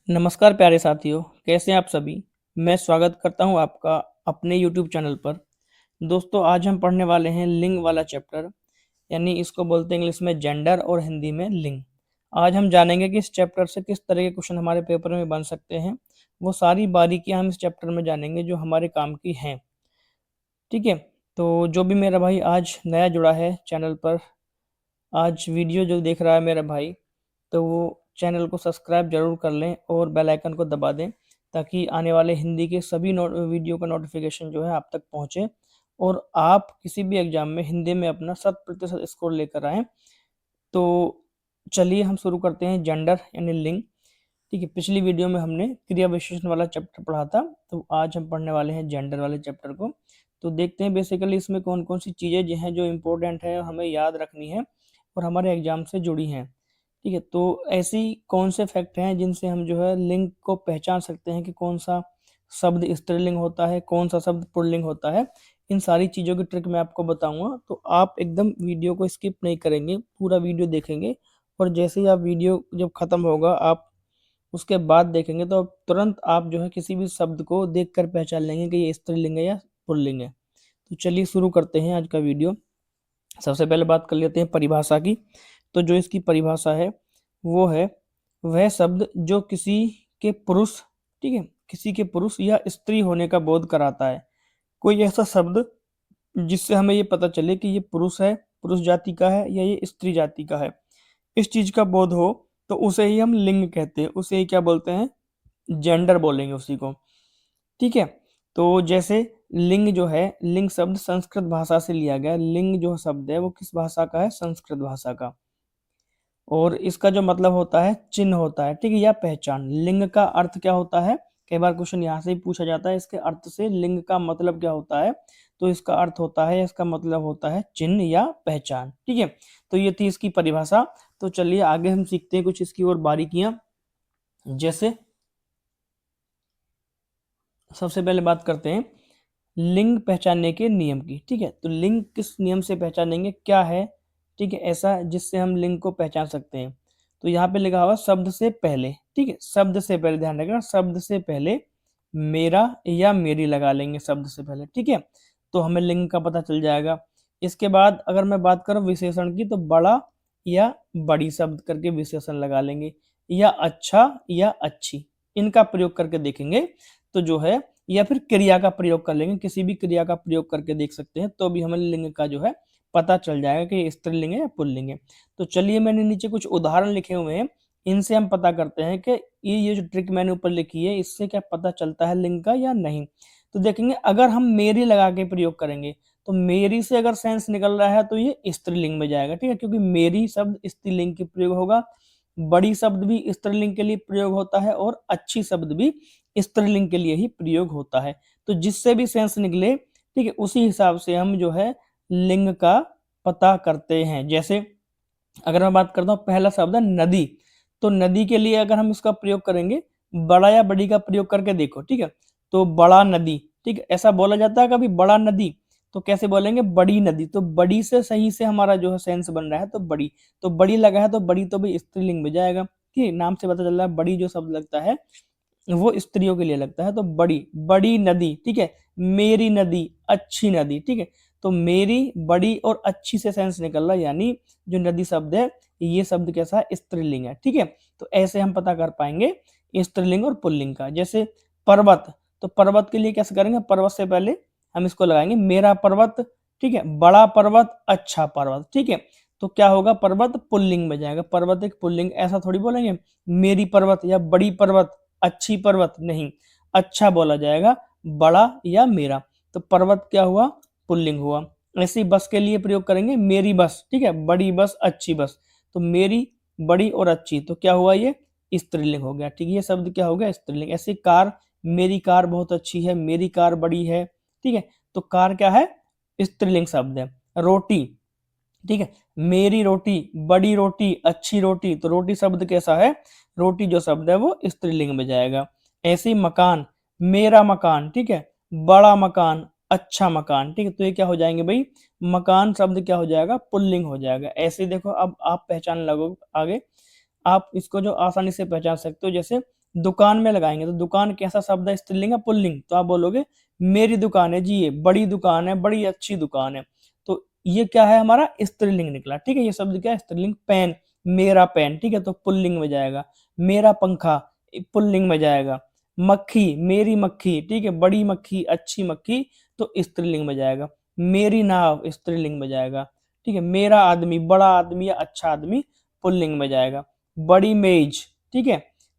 नमस्कार प्यारे साथियों, कैसे हैं आप सभी? मैं स्वागत करता हूं आपका अपने यूट्यूब चैनल पर। दोस्तों, आज हम पढ़ने वाले हैं लिंग वाला चैप्टर, यानी इसको बोलते हैं इंग्लिश में जेंडर और हिंदी में लिंग। आज हम जानेंगे कि इस चैप्टर से किस तरह के क्वेश्चन हमारे पेपर में बन सकते हैं। वो सारी बारीकियां हम इस चैप्टर में जानेंगे जो हमारे काम की हैं। ठीक है? तो जो भी मेरा भाई आज नया जुड़ा है चैनल पर, आज वीडियो जो देख रहा है मेरा भाई, तो वो चैनल को सब्सक्राइब ज़रूर कर लें और बेल आइकन को दबा दें, ताकि आने वाले हिंदी के सभी वीडियो का नोटिफिकेशन जो है आप तक पहुंचे और आप किसी भी एग्जाम में हिंदी में अपना 100% स्कोर लेकर आएँ। तो चलिए हम शुरू करते हैं जेंडर यानी लिंग। ठीक है, पिछली वीडियो में हमने क्रिया विशेषण वाला चैप्टर पढ़ा था, तो आज हम पढ़ने वाले हैं जेंडर वाले चैप्टर को। तो देखते हैं बेसिकली इसमें कौन कौन सी चीज़ें जो हैं जो इम्पोर्टेंट है और हमें याद रखनी है और हमारे एग्जाम से जुड़ी हैं। ठीक है, तो ऐसी कौन से फैक्ट हैं जिनसे हम जो है लिंग को पहचान सकते हैं कि कौन सा शब्द स्त्रीलिंग होता है, कौन सा शब्द पुल्लिंग होता है। इन सारी चीज़ों की ट्रिक मैं आपको बताऊंगा, तो आप एकदम वीडियो को स्किप नहीं करेंगे, पूरा वीडियो देखेंगे। और जैसे ही आप वीडियो जब खत्म होगा, आप उसके बाद देखेंगे तो तुरंत आप जो है किसी भी शब्द को देखकर पहचान लेंगे कि ये स्त्रीलिंग है या पुल्लिंग है। तो चलिए शुरू करते हैं आज का वीडियो। सबसे पहले बात कर लेते हैं परिभाषा की। तो जो इसकी परिभाषा है वो है वह शब्द जो किसी के पुरुष, ठीक है, किसी के पुरुष या स्त्री होने का बोध कराता है। कोई ऐसा शब्द जिससे हमें ये पता चले कि ये पुरुष है, पुरुष जाति का है, या ये स्त्री जाति का है, इस चीज का बोध हो, तो उसे ही हम लिंग कहते हैं, उसे ही क्या बोलते हैं, जेंडर बोलेंगे उसी को। ठीक है, तो जैसे लिंग जो है, लिंग शब्द संस्कृत भाषा से लिया गया। लिंग जो शब्द है वो किस भाषा का है, संस्कृत भाषा का। और इसका जो मतलब होता है चिन्ह होता है, ठीक है, या पहचान। लिंग का अर्थ क्या होता है, कई बार क्वेश्चन यहाँ से ही पूछा जाता है, इसके अर्थ से लिंग का मतलब क्या होता है। तो इसका अर्थ होता है, इसका मतलब होता है चिन्ह या पहचान। ठीक है, तो ये थी इसकी परिभाषा। तो चलिए आगे हम सीखते हैं कुछ इसकी और बारीकियां। जैसे सबसे पहले बात करते हैं लिंग पहचानने के नियम की। ठीक है, तो लिंग किस नियम से पहचानेंगे, क्या है, ठीक है, ऐसा जिससे हम लिंग को पहचान सकते हैं। तो यहाँ पे लिखा हुआ शब्द से पहले, ठीक है, शब्द से पहले ध्यान रखना, शब्द से पहले मेरा या मेरी लगा लेंगे शब्द से पहले। ठीक है, तो हमें लिंग का पता चल जाएगा। इसके बाद अगर मैं बात करूं विशेषण की, तो बड़ा या बड़ी शब्द करके विशेषण लगा लेंगे, या अच्छा या अच्छी, इनका प्रयोग करके देखेंगे तो जो है, या फिर क्रिया का प्रयोग कर लेंगे, किसी भी क्रिया का प्रयोग करके देख सकते हैं, तो भी हमें लिंग का जो है पता चल जाएगा कि ये स्त्रीलिंग है या पुल्लिंग है। तो चलिए मैंने नीचे कुछ उदाहरण लिखे हुए हैं, इनसे हम पता करते हैं कि ये जो ट्रिक मैंने ऊपर लिखी है इससे क्या पता चलता है लिंग का या नहीं। तो देखेंगे अगर हम मेरी लगा के प्रयोग करेंगे, तो मेरी से अगर सेंस निकल रहा है तो ये स्त्रीलिंग में जाएगा। ठीक है, क्योंकि मेरी शब्द स्त्रीलिंग के प्रयोग होगा, बड़ी शब्द भी स्त्रीलिंग के लिए प्रयोग होता है, और अच्छी शब्द भी स्त्रीलिंग के लिए ही प्रयोग होता है। तो जिससे भी सेंस निकले, ठीक है, उसी हिसाब से हम जो है लिंग का पता करते हैं। जैसे अगर मैं बात करता हूँ, पहला शब्द है नदी, तो नदी के लिए अगर हम इसका प्रयोग करेंगे, बड़ा या बड़ी का प्रयोग करके देखो। ठीक है, तो बड़ा नदी, ठीक है, ऐसा बोला जाता है कभी बड़ा नदी, तो कैसे बोलेंगे, बड़ी नदी। तो बड़ी से सही से हमारा जो है सेंस बन रहा है, तो बड़ी, तो बड़ी लगा है तो बड़ी तो भी स्त्रीलिंग में जाएगा। ठीक है, नाम से पता चल रहा है बड़ी जो शब्द लगता है वो स्त्रियों के लिए लगता है, तो बड़ी, बड़ी नदी। ठीक है, मेरी नदी, अच्छी नदी। ठीक है, तो मेरी, बड़ी और अच्छी से सेंस निकल रहा है, यानी जो नदी शब्द है ये शब्द कैसा है, स्त्रीलिंग है। ठीक है, तो ऐसे हम पता कर पाएंगे स्त्रीलिंग और पुल्लिंग का। जैसे पर्वत, तो पर्वत के लिए कैसे करेंगे, पर्वत से पहले हम इसको लगाएंगे मेरा पर्वत। ठीक है, बड़ा पर्वत, अच्छा पर्वत। ठीक है, तो क्या होगा, पर्वत पुल्लिंग में जाएगा, पर्वत एक पुल्लिंग। ऐसा थोड़ी बोलेंगे मेरी पर्वत या बड़ी पर्वत, अच्छी पर्वत, नहीं, अच्छा बोला जाएगा, बड़ा या मेरा। तो पर्वत क्या हुआ, पुल्लिंग हुआ। ऐसे ही बस के लिए प्रयोग करेंगे मेरी बस। ठीक है, बड़ी बस, अच्छी बस, तो मेरी, बड़ी और अच्छी, तो क्या हुआ, ये स्त्रीलिंग हो गया। ठीक है, ये शब्द क्या हो गया, स्त्रीलिंग। ऐसे कार, मेरी कार बहुत अच्छी है, मेरी कार बड़ी है। ठीक है, तो कार क्या है, स्त्रीलिंग शब्द है। रोटी, ठीक है, मेरी रोटी, बड़ी रोटी, अच्छी रोटी, तो रोटी शब्द कैसा है, रोटी जो शब्द है वो स्त्रीलिंग में जाएगा। ऐसे ही मकान, मेरा मकान, ठीक है, बड़ा मकान, अच्छा मकान। ठीक है, तो ये क्या हो जाएंगे भाई, मकान शब्द क्या हो जाएगा, पुल्लिंग हो जाएगा। ऐसे देखो अब आप पहचान लगो आगे, आप इसको जो आसानी से पहचान सकते हो। जैसे दुकान में लगाएंगे तो दुकान कैसा शब्द है, स्त्रीलिंग है पुल्लिंग, तो आप बोलोगे मेरी दुकान है जी, ये बड़ी दुकान है, बड़ी अच्छी दुकान है, तो ये क्या है हमारा स्त्रीलिंग निकला। ठीक है, ये शब्द क्या है स्त्रीलिंग। पेन, मेरा पेन, ठीक है, तो पुल्लिंग में जाएगा। मेरा पंखा पुल्लिंग में जाएगा। मक्खी, मेरी मक्खी, ठीक है, बड़ी मक्खी, अच्छी मक्खी, तो स्त्रीलिंग में जाएगा। मेरी नाव स्त्रीलिंग में जाएगा। ठीक है, मेरा आदमी, बड़ा आदमी या अच्छा आदमी, पुल्लिंग में जाएगा। बड़ी मेज, ठीक है,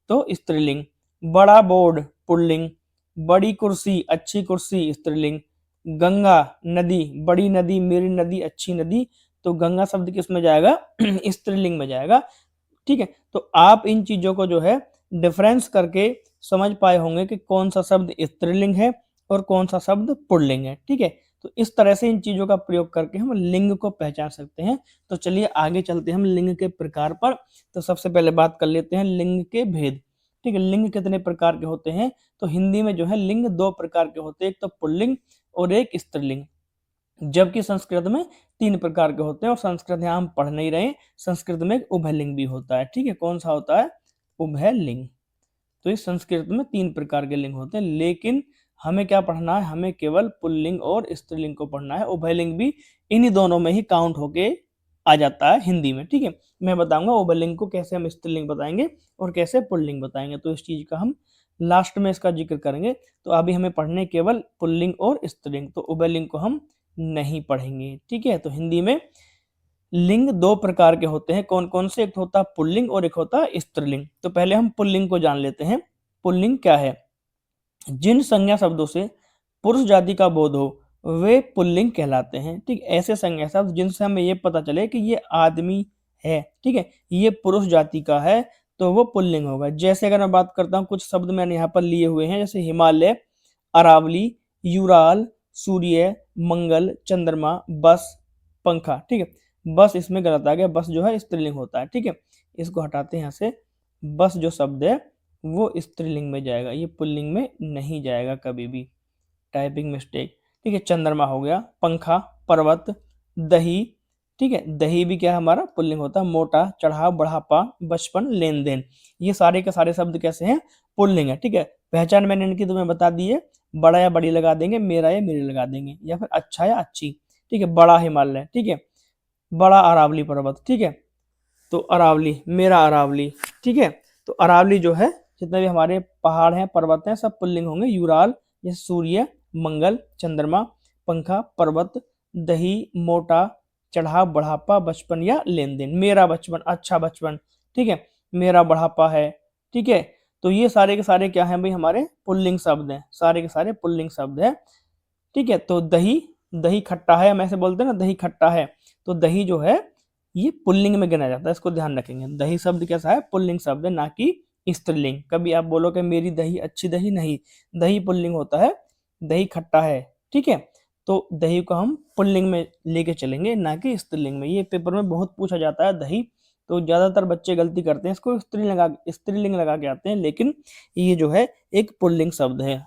तो स्त्रीलिंग। बड़ा बोर्ड पुल्लिंग। बड़ी कुर्सी, अच्छी कुर्सी, स्त्रीलिंग। गंगा नदी, बड़ी नदी, मेरी नदी, अच्छी नदी, तो गंगा शब्द किस में जाएगा स्त्रीलिंग में जाएगा। ठीक है, तो आप इन चीजों को जो है डिफरेंस करके समझ पाए होंगे कि कौन सा शब्द स्त्रीलिंग है और कौन सा शब्द पुल्लिंग है। ठीक है, तो इस तरह से इन चीजों का प्रयोग करके हम लिंग को पहचान सकते हैं। तो चलिए आगे चलते हैं हम लिंग के प्रकार पर। तो सबसे पहले बात कर लेते हैं लिंग के भेद। ठीक है, लिंग कितने प्रकार के होते हैं, तो हिंदी में जो है लिंग दो प्रकार के होते हैं, एक तो पुल्लिंग और एक स्त्रीलिंग, जबकि संस्कृत में 3 प्रकार के होते हैं। और संस्कृत यहाँ हम पढ़ नहीं रहे, संस्कृत में एक उभयलिंग भी होता है। ठीक है, कौन सा होता है, उभयलिंग। तो इस संस्कृत में 3 प्रकार के लिंग होते हैं, लेकिन हमें क्या पढ़ना है, हमें केवल पुल्लिंग और स्त्रीलिंग को पढ़ना है। उभयलिंग भी इन्हीं दोनों में ही काउंट होके आ जाता है हिंदी में। ठीक है, मैं बताऊंगा उभयलिंग को कैसे हम स्त्रीलिंग बताएंगे और कैसे पुल्लिंग बताएंगे, तो इस चीज का हम लास्ट में इसका जिक्र करेंगे। तो अभी हमें पढ़ने केवल पुल्लिंग और स्त्रीलिंग, तो उभयलिंग को हम नहीं पढ़ेंगे। ठीक है, तो हिंदी में लिंग 2 प्रकार के होते हैं, कौन कौन से, एक होता है पुल्लिंग और एक होता है स्त्रीलिंग। तो पहले हम पुल्लिंग को जान लेते हैं। पुल्लिंग क्या है, जिन संज्ञा शब्दों से पुरुष जाति का बोध हो वे पुल्लिंग कहलाते हैं। ठीक, ऐसे संज्ञा शब्द जिनसे हमें ये पता चले कि ये आदमी है, ठीक है, ये पुरुष जाति का है, तो वो पुल्लिंग होगा। जैसे अगर मैं बात करता हूँ, कुछ शब्द मैंने यहाँ पर लिए हुए हैं, जैसे हिमालय, अरावली, यूराल, सूर्य, मंगल, चंद्रमा, बस, पंखा। ठीक है, बस इसमें गलत आ गया, बस जो है स्त्रीलिंग होता है। ठीक है, इसको हटाते हैं यहाँ से। बस जो शब्द है वो स्त्रीलिंग में जाएगा, ये पुल्लिंग में नहीं जाएगा कभी भी, टाइपिंग मिस्टेक। ठीक है, चंद्रमा हो गया, पंखा, पर्वत, दही। ठीक है, दही भी क्या है हमारा पुल्लिंग होता है। मोटा, चढ़ाव, बढ़ापा, बचपन, लेन देन, ये सारे के सारे शब्द कैसे हैं, पुल्लिंग है। ठीक है, पहचान मैंने इनकी तुम्हें बता दी है, बड़ा या बड़ी लगा देंगे, मेरा या मेरे लगा देंगे, या फिर अच्छा या अच्छी। ठीक है, बड़ा हिमालय, ठीक है, बड़ा अरावली पर्वत। ठीक है, तो अरावली, मेरा अरावली। ठीक है, तो अरावली जो है, जितने भी हमारे पहाड़ हैं, पर्वत हैं, सब पुल्लिंग होंगे। यूराल जैसे सूर्य, मंगल, चंद्रमा, पंखा, पर्वत, दही, मोटा, चढ़ाव, बढ़ापा, बचपन या लेन देन। मेरा बचपन, अच्छा बचपन। ठीक है, मेरा बढ़ापा है। ठीक है, तो ये सारे के सारे क्या हैं भाई, हमारे पुल्लिंग शब्द हैं, सारे के सारे पुल्लिंग शब्द हैं। ठीक है, तो दही, दही खट्टा है, हम ऐसे बोलते हैं ना, दही खट्टा है, तो दही जो है ये पुल्लिंग में गिना जाता है, इसको ध्यान रखेंगे। दही शब्द कैसा है, पुल्लिंग शब्द है, ना कि स्त्रीलिंग। कभी आप बोलो कि मेरी दही अच्छी दही, नहीं, दही पुल्लिंग होता है, दही खट्टा है। ठीक है, तो दही को हम पुल्लिंग में लेके चलेंगे, ना कि स्त्रीलिंग में। ये पेपर में बहुत पूछा जाता है दही, तो ज्यादातर बच्चे गलती करते हैं, इसको स्त्रीलिंग लगा के आते हैं, लेकिन ये जो है एक पुल्लिंग शब्द है।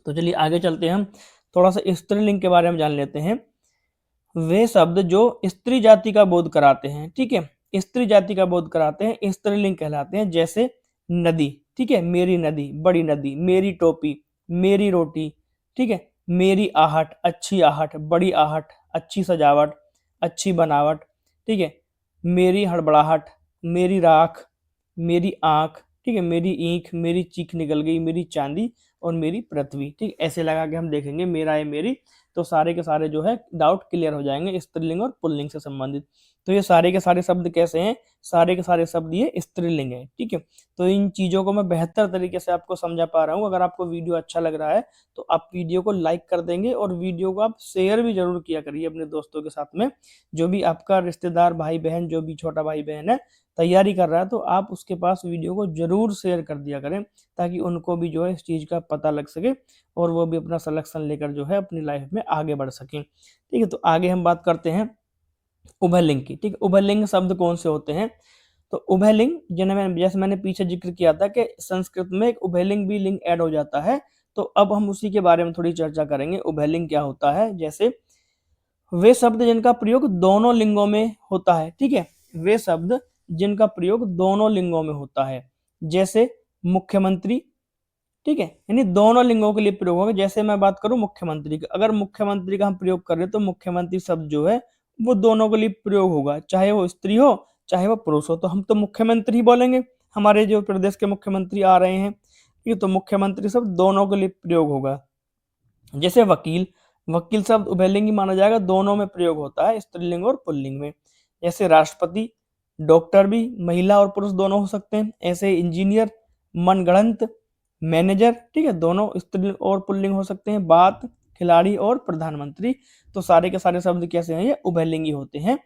तो चलिए आगे चलते हैं, हम थोड़ा सा स्त्रीलिंग के बारे में जान लेते हैं। वे शब्द जो स्त्री जाति का बोध कराते हैं, ठीक है, स्त्री जाति का बोध कराते हैं, स्त्रीलिंग कहलाते हैं। जैसे नदी, ठीक है, मेरी नदी, बड़ी नदी, मेरी टोपी, मेरी रोटी। ठीक है, मेरी आहट, अच्छी आहट, बड़ी आहट, अच्छी सजावट, अच्छी बनावट। ठीक है, मेरी हड़बड़ाहट, मेरी राख, मेरी आंख। ठीक है, मेरी ईंख, मेरी चीख निकल गई, मेरी चांदी और मेरी पृथ्वी। ठीक, ऐसे लगा के हम देखेंगे मेरा है मेरी, तो सारे के सारे जो है डाउट क्लियर हो जाएंगे स्त्रीलिंग और पुल्लिंग से संबंधित। तो ये सारे के सारे शब्द कैसे हैं, सारे के सारे शब्द ये स्त्रीलिंग है। ठीक है, तो इन चीजों को मैं बेहतर तरीके से आपको समझा पा रहा हूँ। अगर आपको वीडियो अच्छा लग रहा है तो आप वीडियो को लाइक कर देंगे, और वीडियो को आप शेयर भी जरूर किया करिए अपने दोस्तों के साथ में। जो भी आपका रिश्तेदार भाई बहन, जो भी छोटा भाई बहन है, तैयारी कर रहा है, तो आप उसके पास वीडियो को जरूर शेयर कर दिया करें, ताकि उनको भी जो है इस चीज़ का पता लग सके, और वो भी अपना सिलेक्शन लेकर जो है अपनी लाइफ में आगे बढ़ सकें। ठीक है, तो आगे हम बात करते हैं उभयलिंग की। ठीक है, उभयलिंग शब्द कौन से होते हैं, तो उभयलिंग जैसे मैंने पीछे जिक्र किया था कि संस्कृत में एक उभयलिंग भी लिंग ऐड हो जाता है, तो अब हम उसी के बारे में थोड़ी चर्चा करेंगे। उभयलिंग क्या होता है, जैसे वे शब्द जिनका प्रयोग दोनों लिंगों में होता है। ठीक है, वे शब्द जिनका प्रयोग दोनों लिंगों में होता है, जैसे मुख्यमंत्री, ठीक है, यानी दोनों लिंगों के लिए प्रयोग होगा। जैसे मैं बात करूं मुख्यमंत्री का, अगर मुख्यमंत्री का हम प्रयोग कर रहे हैं तो मुख्यमंत्री शब्द जो है वो दोनों के लिए प्रयोग होगा, चाहे वो स्त्री हो चाहे वो पुरुष हो, तो हम तो मुख्यमंत्री ही बोलेंगे। हमारे जो प्रदेश के मुख्यमंत्री आ रहे हैं, ये तो मुख्यमंत्री शब्द दोनों के लिए प्रयोग होगा। जैसे वकील, वकील शब्द उभयलिंगी माना जाएगा, दोनों में प्रयोग होता है, स्त्रीलिंग और पुल्लिंग में। जैसे राष्ट्रपति, डॉक्टर भी महिला और पुरुष दोनों हो सकते हैं। ऐसे इंजीनियर, मनगढ़ंत, मैनेजर, ठीक है, दोनों स्त्रीलिंग और पुल्लिंग हो सकते हैं। बात, खिलाड़ी और प्रधानमंत्री, तो सारे के सारे शब्द कैसे हैं, ये उभयलिंगी होते हैं,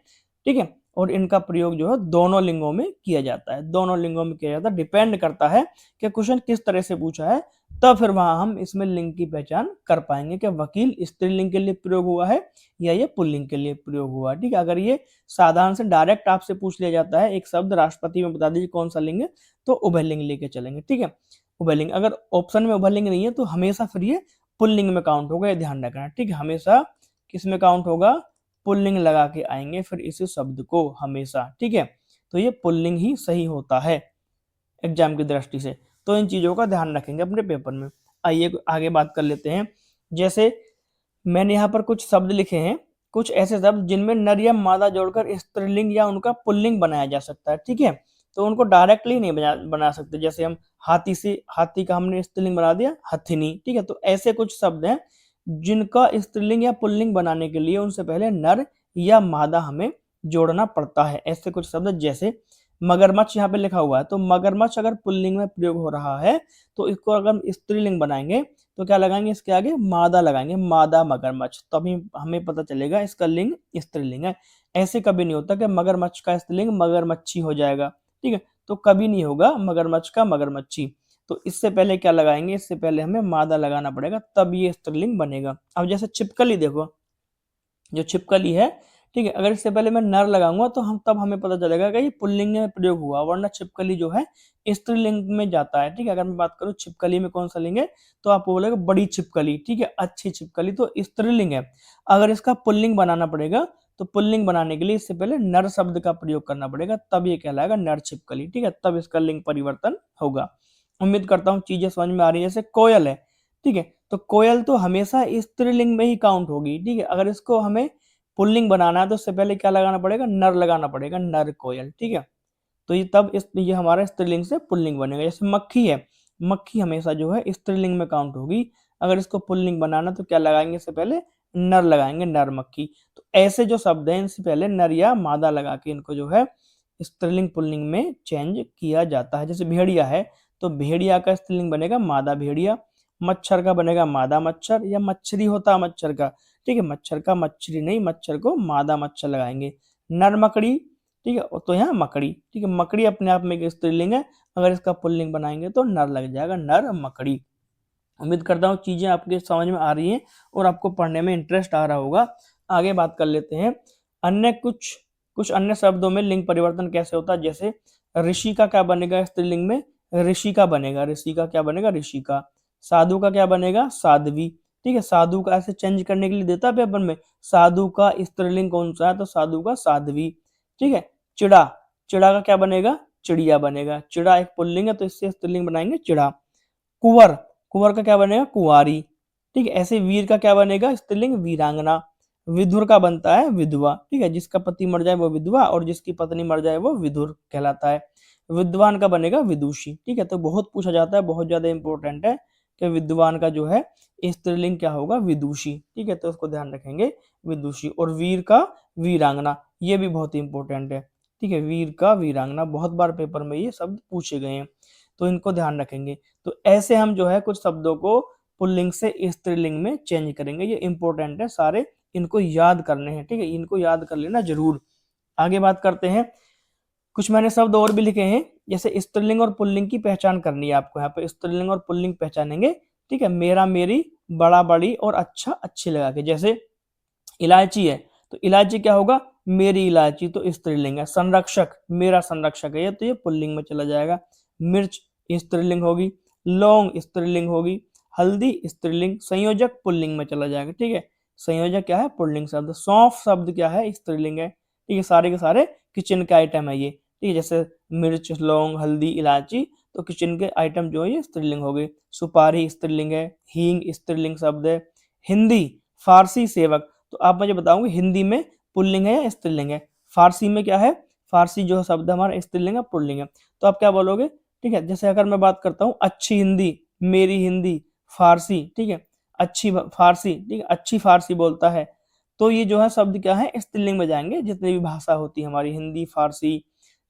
ठीक है। और इनका प्रयोग जो है दोनों लिंगों में किया जाता है, दोनों लिंगों में किया जाता है। डिपेंड करता है कि क्वेश्चन किस तरह से पूछा है, तब फिर वहां हम इसमें लिंग की पहचान कर पाएंगे कि वकील स्त्रीलिंग के लिए प्रयोग हुआ है या ये पुल्लिंग के लिए प्रयोग हुआ है, ठीक है। अगर ये साधारण से डायरेक्ट आपसे पूछ लिया जाता है एक शब्द राष्ट्रपति में बता दीजिए कौन सा लिंग है, तो उभयलिंग लेके चलेंगे, ठीक है, उभयलिंग। अगर ऑप्शन में उभयलिंग नहीं है तो हमेशा फिर ये पुल्लिंग में काउंट होगा, ये ध्यान रखना, ठीक है। हमेशा किस में काउंट होगा, पुल्लिंग लगा के आएंगे फिर इस शब्द को हमेशा, ठीक है। तो ये पुल्लिंग ही सही होता है एग्जाम की दृष्टि से, तो इन चीजों का ध्यान रखेंगे अपने पेपर में। आइए आगे बात कर लेते हैं। जैसे मैंने यहाँ पर कुछ शब्द लिखे हैं, कुछ ऐसे शब्द जिनमें नर या मादा जोड़कर स्त्रीलिंग या उनका पुल्लिंग बनाया जा सकता है, ठीक है। तो उनको डायरेक्टली नहीं बना सकते। जैसे हम हाथी से, हाथी का हमने स्त्रीलिंग बना दिया हथिनी, ठीक है। तो ऐसे कुछ शब्द हैं जिनका स्त्रीलिंग या पुल्लिंग बनाने के लिए उनसे पहले नर या मादा हमें जोड़ना पड़ता है। ऐसे कुछ शब्द जैसे मगरमच्छ यहाँ पे लिखा हुआ है, तो मगरमच्छ अगर पुल्लिंग में प्रयोग हो रहा है तो इसको अगर हम स्त्रीलिंग बनाएंगे तो क्या लगाएंगे, इसके आगे मादा लगाएंगे, मादा मगरमच्छ, तभी हमें पता चलेगा इसका लिंग स्त्रीलिंग है। ऐसे कभी नहीं होता कि मगरमच्छ का स्त्रीलिंग मगरमच्छी हो जाएगा, ठीक है, तो कभी नहीं होगा मगरमच्छ का मगरमच्छी। तो इससे पहले क्या लगाएंगे, इससे पहले हमें मादा लगाना पड़ेगा, तब ये स्त्रीलिंग बनेगा। अब जैसे छिपकली देखो, जो छिपकली है, ठीक है, अगर इससे पहले मैं नर लगाऊंगा तो तब हमें पता चलेगा कि ये पुल्लिंग में प्रयोग हुआ, वरना छिपकली जो है स्त्रीलिंग में जाता है, ठीक है। अगर मैं बात करूं छिपकली में कौन सा लिंग है, तो आपको बोलेगा बड़ी छिपकली, ठीक है, अच्छी छिपकली, तो स्त्रीलिंग है। अगर इसका पुल्लिंग बनाना पड़ेगा तो पुल्लिंग बनाने के लिए इससे पहले नर शब्द का प्रयोग करना पड़ेगा, तब ये कहलाएगा नर छिपकली, ठीक है, तब इसका लिंग परिवर्तन होगा। उम्मीद करता हूँ चीजें समझ में आ रही है। जैसे कोयल है, ठीक है, तो कोयल तो हमेशा स्त्रीलिंग में ही काउंट होगी, ठीक है। अगर इसको हमें पुल्लिंग बनाना है तो उससे पहले क्या लगाना पड़ेगा, नर लगाना पड़ेगा, नर कोयल, ठीक है। तो ये तब ये हमारा स्त्रीलिंग से पुल्लिंग बनेगा। जैसे मक्खी है, मक्खी हमेशा जो है स्त्रीलिंग में काउंट होगी, अगर इसको पुल्लिंग बनाना तो क्या लगाएंगे, इससे पहले नर लगाएंगे, नर मक्खी। तो ऐसे जो शब्द हैं इनसे पहले नर या मादा लगा के इनको जो है स्त्रीलिंग पुल्लिंग में चेंज किया जाता है। जैसे भेड़िया है, तो भेड़िया का स्त्रीलिंग बनेगा मादा भेड़िया। मच्छर का बनेगा मादा मच्छर, या मच्छरी होता है मच्छर का, ठीक है, मच्छर का मच्छरी नहीं, मच्छर को मादा मच्छर लगाएंगे। नर मकड़ी, ठीक है, तो यहाँ मकड़ी, ठीक है, मकड़ी अपने आप में एक स्त्रीलिंग है, अगर इसका पुल्लिंग बनाएंगे तो नर लग जाएगा, नर मकड़ी। उम्मीद करता हूँ चीजें आपके समझ में आ रही हैं और आपको पढ़ने में इंटरेस्ट आ रहा होगा। आगे बात कर लेते हैं अन्य कुछ कुछ अन्य शब्दों में लिंग परिवर्तन कैसे होता है। जैसे ऋषि का क्या बनेगा स्त्रीलिंग में, ऋषि का बनेगा, ऋषि का क्या बनेगा, ऋषि का। साधु का क्या बनेगा, साध्वी, ठीक है, साधु का ऐसे चेंज करने के लिए देता है पेपर में, साधु का स्त्रीलिंग कौन सा है, तो साधु का साध्वी, ठीक है। चिड़ा, चिड़ा का क्या बनेगा, चिड़िया बनेगा, चिड़ा एक पुल्लिंग है तो इससे स्त्रीलिंग बनाएंगे चिड़ा। कुंवर, कुंवर का क्या बनेगा, कुंवारी, ठीक है। ऐसे वीर का क्या बनेगा स्त्रीलिंग, वीरांगना। विधुर का बनता है विधवा, ठीक है, जिसका पति मर जाए वो विधवा और जिसकी पत्नी मर जाए वो विधुर कहलाता है। विद्वान का बनेगा विदुषी, ठीक है। तो बहुत पूछा जाता है, बहुत ज्यादा इंपॉर्टेंट है कि विद्वान का जो है स्त्रीलिंग क्या होगा, विदुषी, ठीक है, तो उसको ध्यान रखेंगे, विदुषी। और वीर का वीरांगना, ये भी बहुत इंपॉर्टेंट है, ठीक है, वीर का वीरांगना, बहुत बार पेपर में ये शब्द पूछे गए हैं, तो इनको ध्यान रखेंगे। तो ऐसे हम जो है कुछ शब्दों को पुल्लिंग से स्त्रीलिंग में चेंज करेंगे, ये इंपॉर्टेंट है, सारे इनको याद करने हैं, ठीक है, इनको याद कर लेना जरूर। आगे बात करते हैं, कुछ मैंने शब्द और भी लिखे हैं। जैसे स्त्रीलिंग और पुल्लिंग की पहचान करनी है आपको, यहाँ पे स्त्रीलिंग और पुल्लिंग पहचानेंगे, ठीक है, मेरा मेरी, बड़ा बड़ी और अच्छा अच्छी लगा के। जैसे इलायची है, तो इलायची क्या होगा, मेरी इलायची, तो स्त्रीलिंग है। संरक्षक, मेरा संरक्षक है, तो ये पुल्लिंग में चला जाएगा। मिर्च स्त्रीलिंग होगी, लौंग स्त्रीलिंग होगी, हल्दी स्त्रीलिंग, संयोजक पुल्लिंग में चला जाएगा, ठीक है, संयोजक क्या है, पुल्लिंग शब्द। सौंफ शब्द क्या है, स्त्रीलिंग है, ठीक है, सारे के सारे किचन के आइटम है ये, ठीक है। जैसे मिर्च, लौंग, हल्दी, इलायची, तो किचन के आइटम जो है ये स्त्रीलिंग हो गए। सुपारी स्त्रीलिंग है, हींग स्त्रीलिंग शब्द है। हिंदी, फारसी, सेवक। तो आप मुझे बताओगे हिंदी में पुल्लिंग है या स्त्रीलिंग है? फारसी में क्या है? फारसी जो शब्द हमारा स्त्रीलिंग है, पुल्लिंग है। तो आप क्या बोलोगे? ठीक है, जैसे अगर मैं बात करता हूँ अच्छी हिंदी, मेरी हिंदी, फारसी, ठीक है, अच्छी फारसी, ठीक है, अच्छी फारसी बोलता है। तो ये जो है शब्द क्या है? स्त्रीलिंग में जाएंगे। जितनी भी भाषा होती है हमारी, हिंदी, फारसी,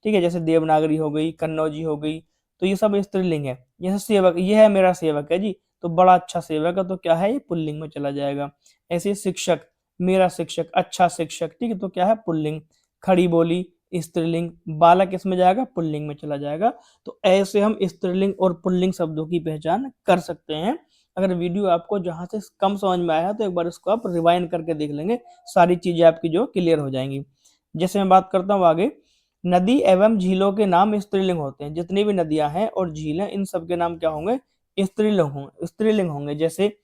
ठीक है, जैसे देवनागरी हो गई, कन्नौजी हो गई, तो ये सब स्त्रीलिंग है। जैसे सेवक, ये है मेरा सेवक है जी, तो बड़ा अच्छा सेवक है, तो क्या है? ये पुल्लिंग में चला जाएगा। ऐसे शिक्षक, मेरा शिक्षक, अच्छा शिक्षक, ठीक है, तो क्या है? पुल्लिंग। खड़ी बोली स्त्रीलिंग। बालक इसमें जाएगा, पुल्लिंग में चला जाएगा। तो ऐसे हम स्त्रीलिंग और पुल्लिंग शब्दों की पहचान कर सकते हैं। अगर वीडियो आपको जहां से कम समझ में आया है तो एक बार इसको आप रिवाइंड करके देख लेंगे, सारी चीजें आपकी जो क्लियर हो जाएंगी। जैसे मैं बात करता हूँ आगे, नदी एवं झीलों के नाम स्त्रीलिंग होते हैं। जितनी भी नदियां हैं और झीलें, इन सब के नाम क्या होंगे? स्त्रीलिंग होंगे। जैसे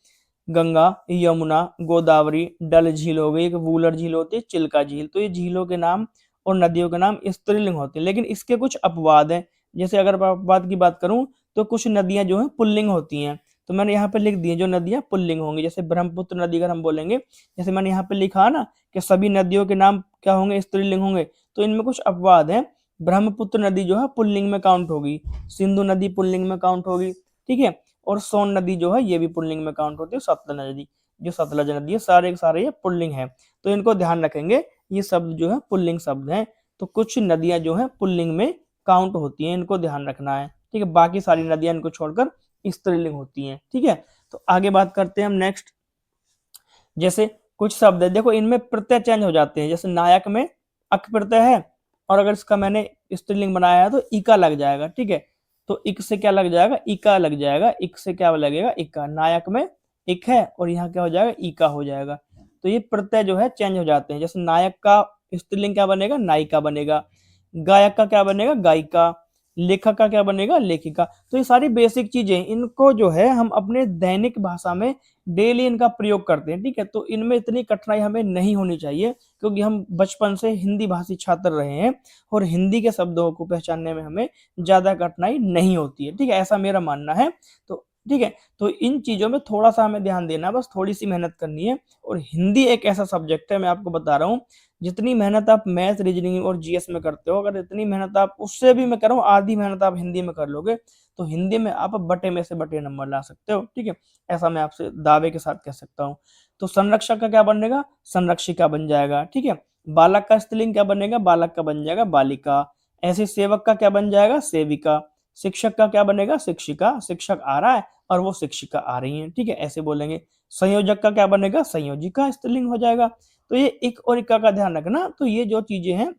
गंगा, यमुना, गोदावरी, डल झील हो गई, एक वूलर झील होती है, चिल्का झील। तो ये झीलों के नाम और नदियों के नाम स्त्रीलिंग होते हैं, लेकिन इसके कुछ अपवाद हैं। जैसे अगर अपवाद की बात करूं तो कुछ नदियां जो है पुल्लिंग होती हैं, तो मैंने यहाँ पे लिख दी है जो नदियां पुल्लिंग होंगी। जैसे ब्रह्मपुत्र नदी अगर हम बोलेंगे, जैसे मैंने यहाँ पे लिखा ना कि सभी नदियों के नाम क्या होंगे? स्त्रीलिंग होंगे, तो इनमें कुछ अपवाद हैं। ब्रह्मपुत्र नदी जो है पुल्लिंग में काउंट होगी, सिंधु नदी पुल्लिंग में काउंट होगी, ठीक है, और सोन नदी जो है ये भी पुल्लिंग में काउंट होती है। सतलज नदी, जो सतलज नदी है, सारे के सारे ये पुल्लिंग है। तो इनको ध्यान रखेंगे, ये शब्द जो है पुल्लिंग शब्द हैं। तो कुछ नदियां जो है पुल्लिंग में काउंट होती हैं, इनको ध्यान रखना है, ठीक है। बाकी सारी नदियां इनको छोड़कर स्त्रीलिंग होती हैं, ठीक है। तो आगे बात करते हैं हम नेक्स्ट। जैसे कुछ शब्द है, देखो इनमें प्रत्यय चेंज हो जाते हैं। जैसे नायक में अक प्रत्यय है, और अगर इसका मैंने स्त्रीलिंग बनाया है तो इका लग जाएगा, ठीक है। तो इक से क्या लग जाएगा? इका लग जाएगा। इक से क्या लगेगा? इका। नायक में इक है और यहाँ क्या हो जाएगा? इका हो जाएगा। तो ये प्रत्यय जो है चेंज हो जाते हैं। जैसे नायक का स्त्रीलिंग क्या बनेगा? नायिका बनेगा। गायक का क्या बनेगा? गायिका। लेखक का क्या बनेगा? लेखिका। तो ये सारी बेसिक चीजें, इनको जो है हम अपने दैनिक भाषा में डेली इनका प्रयोग करते हैं, ठीक है। तो इनमें इतनी कठिनाई हमें नहीं होनी चाहिए, क्योंकि हम बचपन से हिंदी भाषी छात्र रहे हैं और हिंदी के शब्दों को पहचानने में हमें ज्यादा कठिनाई नहीं होती है, ठीक है, ऐसा मेरा मानना है। तो ठीक है, तो इन चीजों में थोड़ा सा हमें ध्यान देना, बस थोड़ी सी मेहनत करनी है। और हिंदी एक ऐसा सब्जेक्ट है, मैं आपको बता रहा हूँ, जितनी मेहनत आप मैथ, रीजनिंग और जीएस में करते हो, अगर इतनी मेहनत आप, उससे भी मैं कर रहा हूँ आधी मेहनत आप हिंदी में कर लोगे, तो हिंदी में आप बटे में से बटे नंबर ला सकते हो, ठीक है। ऐसा मैं आपसे दावे के साथ कह सकता हूँ। तो संरक्षक का क्या बनेगा? संरक्षिका बन जाएगा, ठीक है। बालक का स्त्रीलिंग क्या बनेगा? बालक का बन जाएगा बालिका। ऐसे सेवक का क्या बन जाएगा? सेविका। शिक्षक का क्या बनेगा? शिक्षिका। शिक्षक आ रहा है और वो शिक्षिका आ रही है, ठीक है, ऐसे बोलेंगे। संयोजक का क्या बनेगा? संयोजिका स्त्रीलिंग हो जाएगा। तो ये इक और इक्का का ध्यान रखना। तो ये जो चीजें हैं,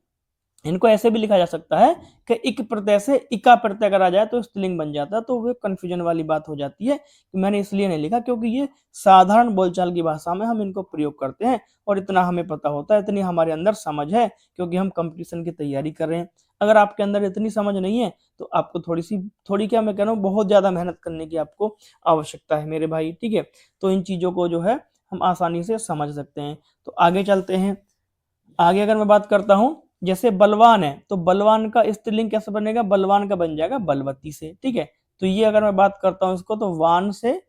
इनको ऐसे भी लिखा जा सकता है कि इक प्रत्यय से इका प्रत्यय अगर आ जाए तो स्त्रीलिंग बन जाता है, तो वो कंफ्यूजन वाली बात हो जाती है। कि मैंने इसलिए नहीं लिखा क्योंकि ये साधारण बोलचाल की भाषा में हम इनको प्रयोग करते हैं और इतना हमें पता होता है, इतनी हमारे अंदर समझ है, क्योंकि हम कंपटीशन की तैयारी कर रहे हैं। अगर आपके अंदर इतनी समझ नहीं है तो आपको थोड़ी क्या मैं कह रहा हूँ, बहुत ज्यादा मेहनत करने की आपको आवश्यकता है मेरे भाई, ठीक है। तो इन चीजों को जो है हम आसानी से समझ सकते हैं। तो आगे चलते हैं। आगे अगर मैं बात करता हूं, जैसे बलवान है, तो बलवान का स्त्रीलिंग कैसे बनेगा? बलवान का बन जाएगा बलवती से, ठीक है। तो ये अगर मैं बात करता हूं इसको, तो वान से,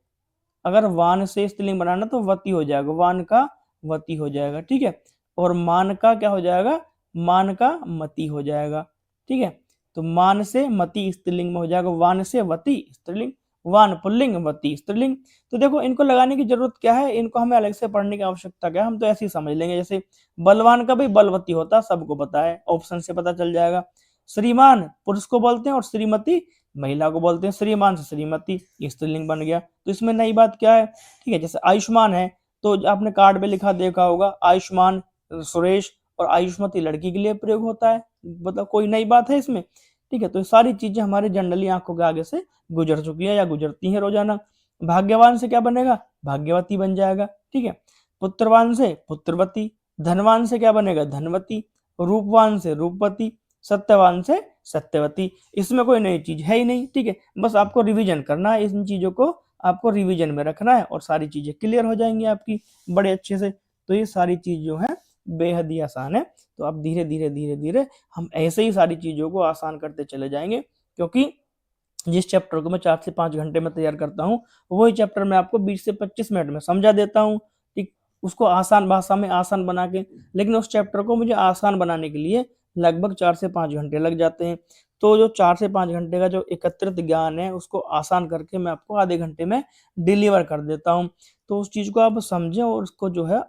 अगर वान से स्त्रीलिंग बनाना तो वती हो जाएगा, वान का वती हो जाएगा, ठीक है। और मान का क्या हो जाएगा? मान का मती हो जाएगा, ठीक है। तो मान से मती स्त्रीलिंग में हो जाएगा, वान से वती स्त्रीलिंग, वान पुल्लिंग, वती स्त्रीलिंग। तो देखो इनको लगाने की जरूरत क्या है, इनको हमें अलग से पढ़ने की आवश्यकता क्या है, हम तो ऐसे ही समझ लेंगे। जैसे बलवान का भी बलवती होता, सबको पता है, ऑप्शन से पता चल जाएगा। श्रीमान पुरुष को बोलते हैं और श्रीमती महिला को बोलते हैं। श्रीमान से श्रीमती स्त्रीलिंग बन गया। तो इसमें नई बात क्या है? ठीक है, जैसे आयुष्मान है, तो आपने कार्ड पे लिखा देखा होगा, आयुष्मान सुरेश और आयुष्मती लड़की के लिए प्रयोग होता है, मतलब कोई नई बात है इसमें, ठीक है। तो सारी चीजें हमारे जनरली आंखों के आगे से गुजर चुकी है या गुजरती है रोजाना। भाग्यवान से क्या बनेगा? भाग्यवती बन जाएगा, ठीक है। पुत्रवान से पुत्रवती। धनवान से क्या बनेगा? धनवती। रूपवान से रूपवती। सत्यवान से सत्यवती। इसमें कोई नई चीज है ही नहीं, ठीक है। बस आपको रिवीजन करना है, इन चीजों को आपको रिवीजन में रखना है और सारी चीजें क्लियर हो जाएंगी आपकी बड़े अच्छे से। तो ये सारी चीज जो है बेहद ही आसान है। तो आप धीरे धीरे धीरे धीरे हम ऐसे ही सारी चीजों को आसान करते चले जाएंगे, क्योंकि जिस चैप्टर को मैं 4 से 5 घंटे में तैयार करता हूँ, वही चैप्टर मैं आपको 20 से 25 मिनट में समझा देता हूँ, ठीक? उसको आसान भाषा में आसान बना के, लेकिन उस चैप्टर को मुझे आसान बनाने के लिए लगभग 4 से 5 घंटे लग जाते हैं। तो जो 4 से 5 घंटे का जो एकत्रित ज्ञान है, उसको आसान करके मैं आपको आधे घंटे में डिलीवर कर देता हूँ। तो उस चीज़ को आप समझें और उसको जो है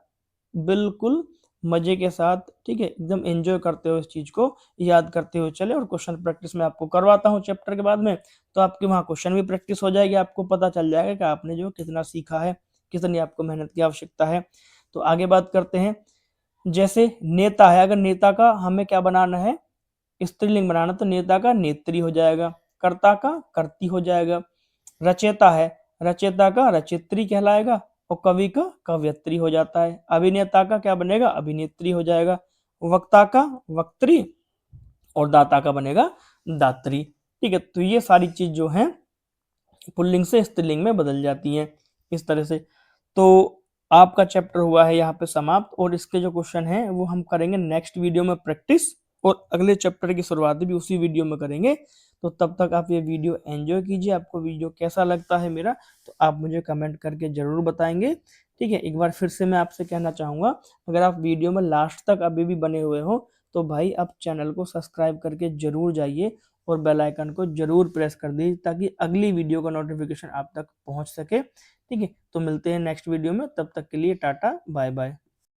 बिल्कुल मज़े के साथ, ठीक है, एकदम एन्जॉय करते हुए इस चीज़ को याद करते हुए चलें। और क्वेश्चन प्रैक्टिस मैं आपको करवाता हूँ चैप्टर के बाद में, तो आपके वहाँ क्वेश्चन भी प्रैक्टिस हो जाएगी, आपको पता चल जाएगा कि आपने जो कितना सीखा है, कितनी आपको मेहनत की आवश्यकता है। तो आगे बात करते हैं, जैसे नेता है, अगर नेता का हमें क्या बनाना है, स्त्रीलिंग बनाना, तो नेता का नेत्री हो जाएगा, कर्ता का कर्ती हो जाएगा। रचेता है, रचेता का रचयित्री कहलाएगा और कवि का कवयित्री हो जाता है। अभिनेता का क्या बनेगा, अभिनेत्री हो जाएगा। वक्ता का वक्त्री और दाता का बनेगा दात्री। ठीक है, तो ये सारी चीज जो है पुल्लिंग से स्त्रीलिंग में बदल जाती हैं इस तरह से। तो आपका चैप्टर हुआ है यहाँ पे समाप्त, और इसके जो क्वेश्चन हैं वो हम करेंगे नेक्स्ट वीडियो में प्रैक्टिस, और अगले चैप्टर की शुरुआत भी उसी वीडियो में करेंगे। तो तब तक आप ये वीडियो एंजॉय कीजिए। आपको वीडियो कैसा लगता है मेरा, तो आप मुझे कमेंट करके जरूर बताएंगे। ठीक है, एक बार फिर से मैं आपसे कहना चाहूंगा, अगर आप वीडियो में लास्ट तक अभी भी बने हुए हो, तो भाई आप चैनल को सब्सक्राइब करके जरूर जाइए और बेल आइकन को जरूर प्रेस कर दीजिए, ताकि अगली वीडियो का नोटिफिकेशन आप तक पहुंच सके। ठीक है, तो मिलते हैं नेक्स्ट वीडियो में, तब तक के लिए टाटा बाय बाय।